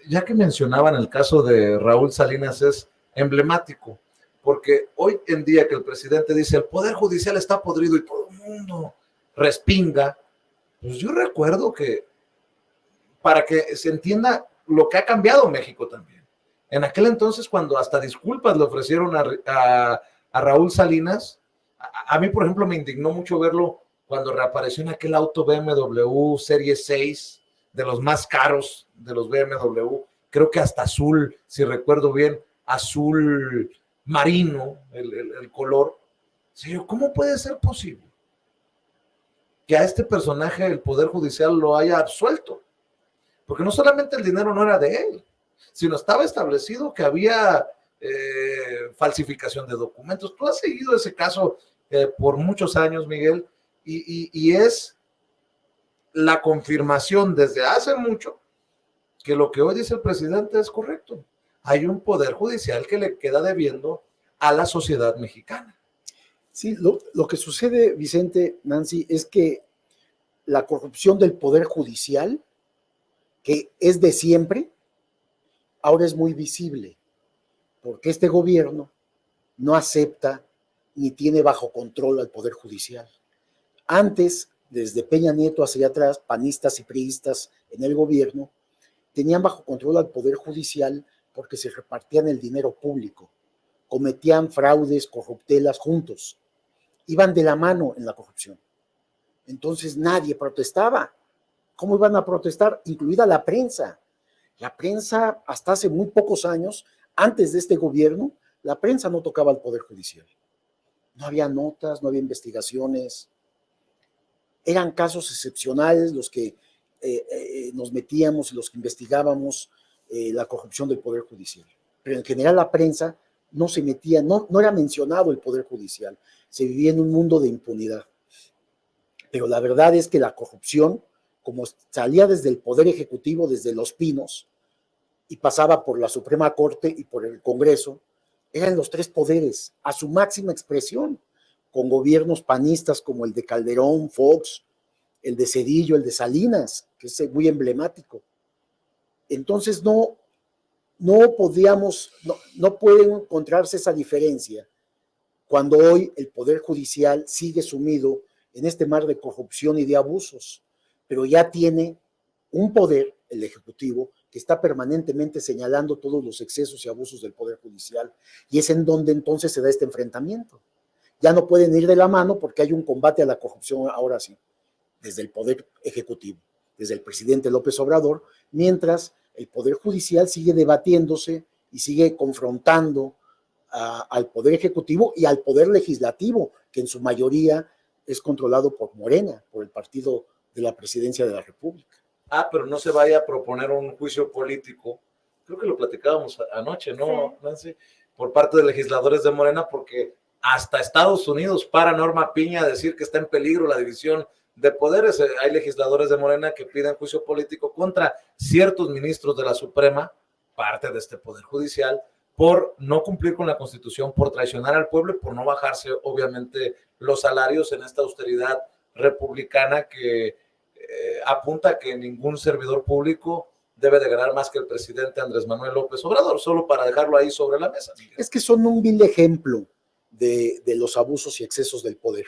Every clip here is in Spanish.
ya que mencionaban el caso de Raúl Salinas, es emblemático, porque hoy en día que el presidente dice el Poder Judicial está podrido y todo el mundo respinga, pues yo recuerdo que para que se entienda lo que ha cambiado México también. En aquel entonces, cuando hasta disculpas le ofrecieron a Raúl Salinas, a mí, por ejemplo, me indignó mucho verlo cuando reapareció en aquel auto BMW Serie 6, de los más caros de los BMW, creo que hasta azul, si recuerdo bien, azul marino, el color. Sí, ¿cómo puede ser posible que a este personaje el Poder Judicial lo haya absuelto? Porque no solamente el dinero no era de él, sino estaba establecido que había falsificación de documentos. Tú has seguido ese caso por muchos años, Miguel, y es la confirmación desde hace mucho que lo que hoy dice el presidente es correcto. Hay un poder judicial que le queda debiendo a la sociedad mexicana. Sí, lo que sucede, Vicente, Nancy, es que la corrupción del poder judicial, que es de siempre, ahora es muy visible, porque este gobierno no acepta ni tiene bajo control al poder judicial. Antes, desde Peña Nieto hacia atrás, panistas y priistas en el gobierno tenían bajo control al poder judicial porque se repartían el dinero público, cometían fraudes, corruptelas juntos, iban de la mano en la corrupción. Entonces nadie protestaba. ¿Cómo iban a protestar? Incluida la prensa. La prensa, hasta hace muy pocos años, antes de este gobierno, la prensa no tocaba al Poder Judicial. No había notas, no había investigaciones. Eran casos excepcionales los que nos metíamos y los que investigábamos la corrupción del Poder Judicial. Pero en general la prensa no se metía, no era mencionado el Poder Judicial. Se vivía en un mundo de impunidad. Pero la verdad es que la corrupción, como salía desde el Poder Ejecutivo, desde Los Pinos, y pasaba por la Suprema Corte y por el Congreso, eran los tres poderes a su máxima expresión, con gobiernos panistas como el de Calderón, Fox, el de Zedillo, el de Salinas, que es muy emblemático. Entonces no podíamos, no puede encontrarse esa diferencia cuando hoy el Poder Judicial sigue sumido en este mar de corrupción y de abusos, pero ya tiene un poder, el Ejecutivo, que está permanentemente señalando todos los excesos y abusos del Poder Judicial, y es en donde entonces se da este enfrentamiento. Ya no pueden ir de la mano porque hay un combate a la corrupción ahora sí, desde el Poder Ejecutivo, desde el presidente López Obrador, mientras el Poder Judicial sigue debatiéndose y sigue confrontando al Poder Ejecutivo y al Poder Legislativo, que en su mayoría es controlado por Morena, por el partido de la Presidencia de la República. Pero no se vaya a proponer un juicio político, creo que lo platicábamos anoche, ¿no, Nancy? Por parte de legisladores de Morena, porque hasta Estados Unidos para Norma Piña a decir que está en peligro la división de poderes. Hay legisladores de Morena que piden juicio político contra ciertos ministros de la Suprema, parte de este Poder Judicial, por no cumplir con la Constitución, por traicionar al pueblo y por no bajarse, obviamente, los salarios en esta austeridad republicana que apunta a que ningún servidor público debe de ganar más que el presidente Andrés Manuel López Obrador, solo para dejarlo ahí sobre la mesa. Miguel. Es que son un vil ejemplo de los abusos y excesos del poder.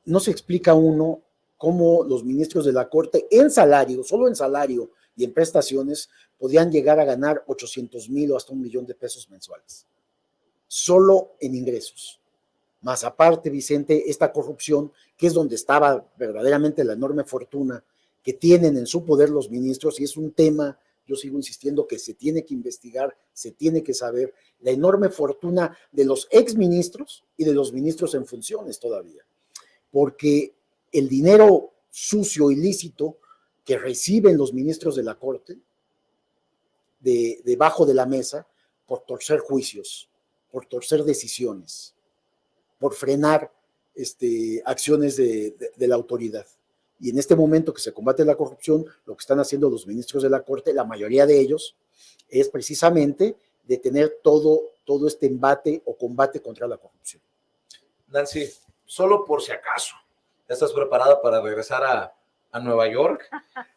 No se explica uno cómo los ministros de la Corte en salario, solo en salario y en prestaciones, podían llegar a ganar 800,000 o hasta 1,000,000 de pesos mensuales, solo en ingresos. Más aparte, Vicente, esta corrupción, que es donde estaba verdaderamente la enorme fortuna que tienen en su poder los ministros, y es un tema, yo sigo insistiendo, que se tiene que investigar, se tiene que saber, la enorme fortuna de los exministros y de los ministros en funciones todavía. Porque el dinero sucio, ilícito, que reciben los ministros de la Corte, debajo de la mesa, por torcer juicios, por torcer decisiones, por frenar acciones de la autoridad. Y en este momento que se combate la corrupción, lo que están haciendo los ministros de la Corte, la mayoría de ellos, es precisamente detener todo este embate o combate contra la corrupción. Nancy, solo por si acaso, ¿estás preparada para regresar a Nueva York.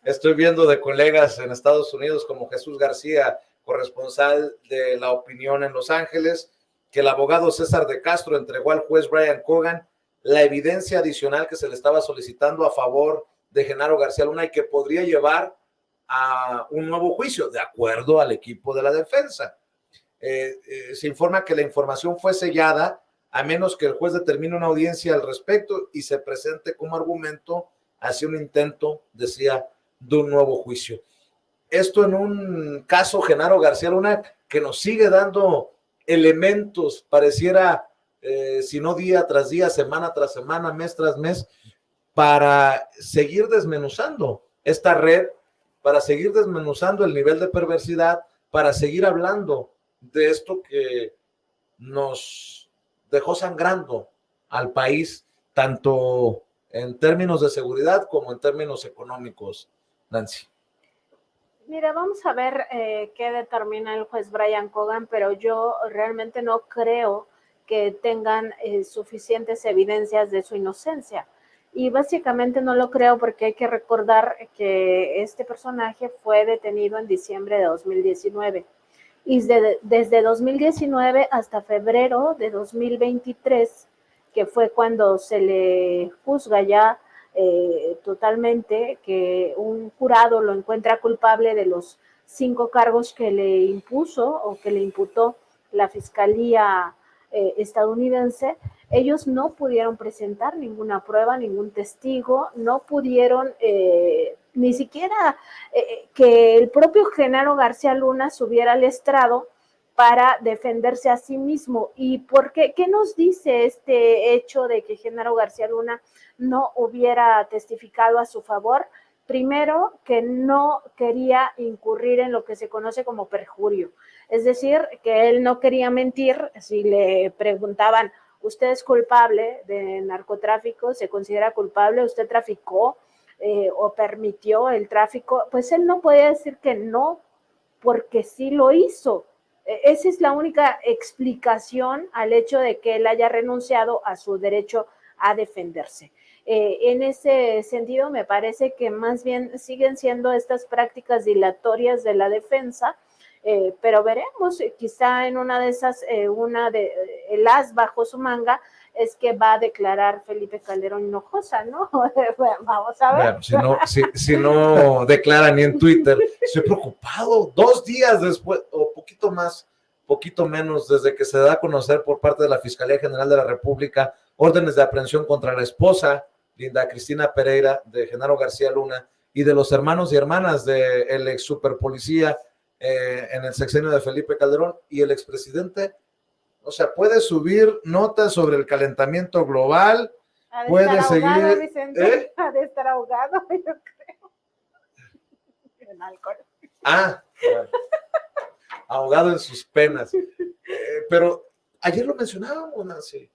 Estoy viendo de colegas en Estados Unidos como Jesús García, corresponsal de La Opinión en Los Ángeles, que el abogado César de Castro entregó al juez Brian Cogan la evidencia adicional que se le estaba solicitando a favor de Genaro García Luna y que podría llevar a un nuevo juicio, de acuerdo al equipo de la defensa. Se informa que la información fue sellada a menos que el juez determine una audiencia al respecto y se presente como argumento hacia un intento, decía, de un nuevo juicio. Esto en un caso, Genaro García Luna, que nos sigue dando elementos, pareciera, si no día tras día, semana tras semana, mes tras mes, para seguir desmenuzando esta red, para seguir desmenuzando el nivel de perversidad, para seguir hablando de esto que nos dejó sangrando al país, tanto en términos de seguridad como en términos económicos, Nancy. Mira, vamos a ver qué determina el juez Brian Cogan, pero yo realmente no creo que tengan suficientes evidencias de su inocencia. Y básicamente no lo creo porque hay que recordar que este personaje fue detenido en diciembre de 2019. Y desde 2019 hasta febrero de 2023, que fue cuando se le juzga ya totalmente, que un jurado lo encuentra culpable de los 5 cargos que le impuso o que le imputó la Fiscalía estadounidense. Ellos no pudieron presentar ninguna prueba, ningún testigo, no pudieron ni siquiera que el propio Genaro García Luna subiera al estrado para defenderse a sí mismo. ¿Y por qué? ¿Qué nos dice este hecho de que Genaro García Luna no hubiera testificado a su favor? Primero, que no quería incurrir en lo que se conoce como perjurio. Es decir, que él no quería mentir. Si le preguntaban, ¿usted es culpable de narcotráfico? ¿Se considera culpable? ¿Usted traficó o permitió el tráfico? Pues él no podía decir que no, porque sí lo hizo. Esa es la única explicación al hecho de que él haya renunciado a su derecho a defenderse. En ese sentido, me parece que más bien siguen siendo estas prácticas dilatorias de la defensa, pero veremos, quizá en una de esas, el as bajo su manga es que va a declarar Felipe Calderón Hinojosa, ¿no? Vamos a ver. Bueno, si no declara ni en Twitter, estoy preocupado. 2 días después, o poquito menos, desde que se da a conocer por parte de la Fiscalía General de la República órdenes de aprehensión contra la esposa, Linda Cristina Pereira, de Genaro García Luna, y de los hermanos y hermanas del ex superpolicía en el sexenio de Felipe Calderón y el expresidente. O sea, puede subir notas sobre el calentamiento global, puede seguir. Vicente, ha de estar ahogado, yo creo. En alcohol. Bueno, ahogado en sus penas. Pero ayer lo mencionábamos, Nancy.